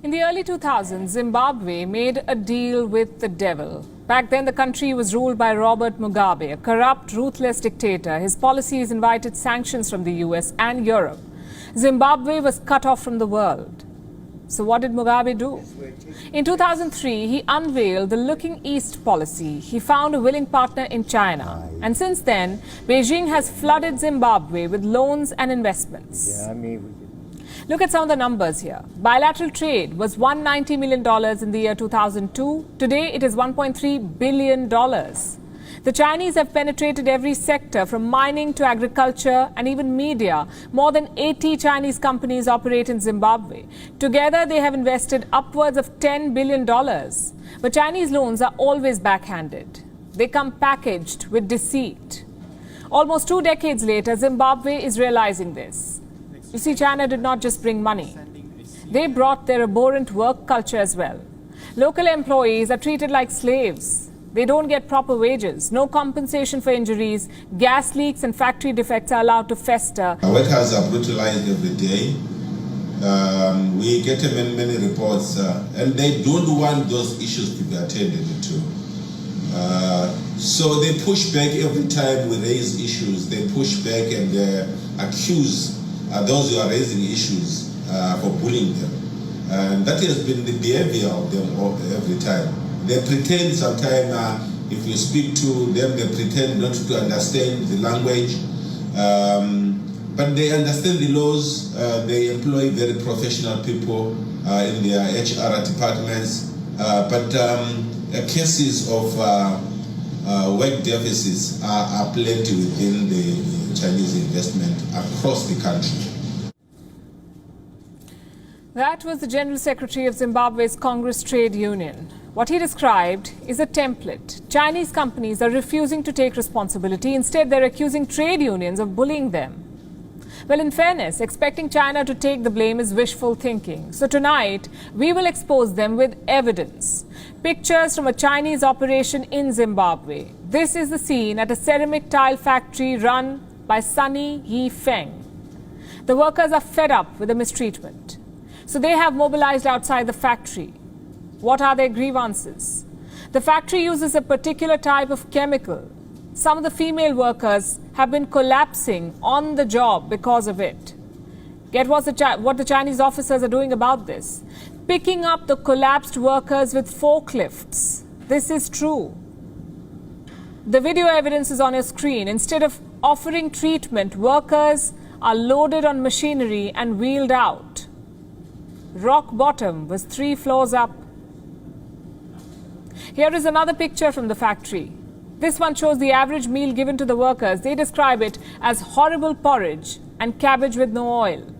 In the early 2000s, Zimbabwe made a deal with the devil. Back then, the country was ruled by Robert Mugabe, a corrupt, ruthless dictator. His policies invited sanctions from the US and Europe. Zimbabwe was cut off from the world. So what did Mugabe do? In 2003, he unveiled the Looking East policy. He found a willing partner in China. And since then, Beijing has flooded Zimbabwe with loans and investments. Look at some of the numbers here. Bilateral trade was $190 million in the year 2002. Today, it is $1.3 billion. The Chinese have penetrated every sector from mining to agriculture and even media. More than 80 Chinese companies operate in Zimbabwe. Together, they have invested upwards of $10 billion. But Chinese loans are always backhanded. They come packaged with deceit. Almost 2 decades later, Zimbabwe is realizing this. You see, China did not just bring money. They brought their abhorrent work culture as well. Local employees are treated like slaves. They don't get proper wages, no compensation for injuries, gas leaks and factory defects are allowed to fester. Workers are brutalized every day. We get many reports and they don't want those issues to be attended to. So they push back every time we raise issues. They push back and accuse those who are raising issues for bullying them. And that has been the behavior of them every time. They pretend sometimes if you speak to them, they pretend not to understand the language. But they understand the laws. They employ very professional people in their HR departments. But cases of work deficits are plenty within the Chinese investment across the country. That was the General Secretary of Zimbabwe's Congress Trade Union. What he described is a template. Chinese companies are refusing to take responsibility. Instead, they're accusing trade unions of bullying them. Well, in fairness, expecting China to take the blame is wishful thinking. So tonight, we will expose them with evidence. Pictures from a Chinese operation in Zimbabwe. This is the scene at a ceramic tile factory run by Sunny Yi Feng. The workers are fed up with the mistreatment. So they have mobilized outside the factory. What are their grievances? The factory uses a particular type of chemical. Some of the female workers have been collapsing on the job because of it. Get what the Chinese officers are doing about this. Picking up the collapsed workers with forklifts. This is true. The video evidence is on your screen. Instead of offering treatment, workers are loaded on machinery and wheeled out. Rock bottom was 3 floors up. Here is another picture from the factory. This one shows the average meal given to the workers. They describe it as horrible porridge and cabbage with no oil.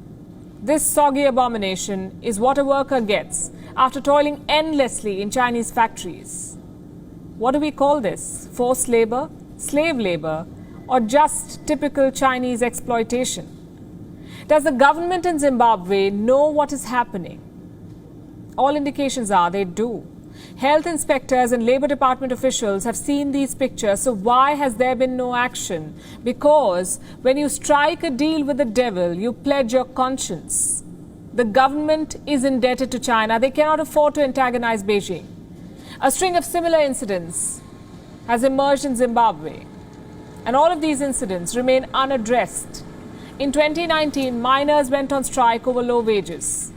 This soggy abomination is what a worker gets after toiling endlessly in Chinese factories. What do we call this? Forced labor, slave labor, or just typical Chinese exploitation? Does the government in Zimbabwe know what is happening? All indications are they do. Health inspectors and Labour Department officials have seen these pictures, so why has there been no action? Because when you strike a deal with the devil, you pledge your conscience. The government is indebted to China. They cannot afford to antagonize Beijing. A string of similar incidents has emerged in Zimbabwe, and all of these incidents remain unaddressed. In 2019, miners went on strike over low wages.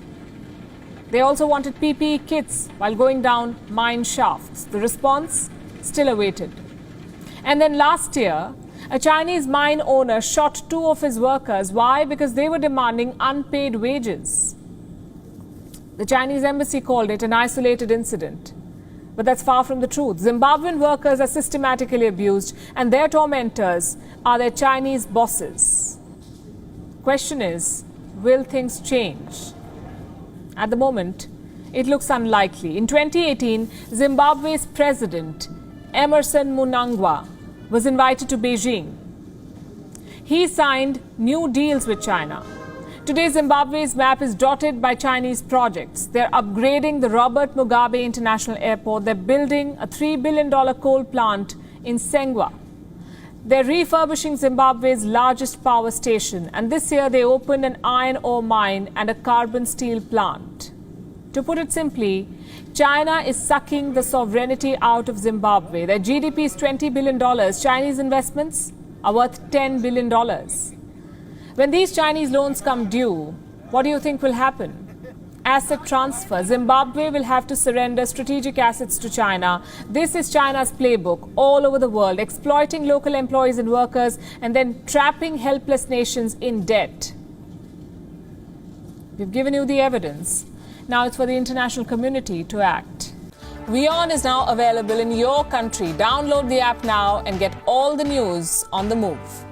They also wanted PPE kits while going down mine shafts. The response still awaited. And then last year, a Chinese mine owner shot 2 of his workers. Why? Because they were demanding unpaid wages. The Chinese embassy called it an isolated incident. But that's far from the truth. Zimbabwean workers are systematically abused, and their tormentors are their Chinese bosses. Question is, will things change? At the moment, it looks unlikely. In 2018, Zimbabwe's president, Emmerson Mnangagwa, was invited to Beijing. He signed new deals with China. Today, Zimbabwe's map is dotted by Chinese projects. They're upgrading the Robert Mugabe International Airport. They're building a $3 billion coal plant in Sengwa. They're refurbishing Zimbabwe's largest power station, and this year they opened an iron ore mine and a carbon steel plant. To put it simply, China is sucking the sovereignty out of Zimbabwe. Their GDP is $20 billion. Chinese investments are worth $10 billion. When these Chinese loans come due, what do you think will happen? Asset transfer. Zimbabwe will have to surrender strategic assets to China. This is China's playbook all over the world, exploiting local employees and workers and then trapping helpless nations in debt. We've given you the evidence. Now it's for the international community to act. WION is now available in your country. Download the app now and get all the news on the move.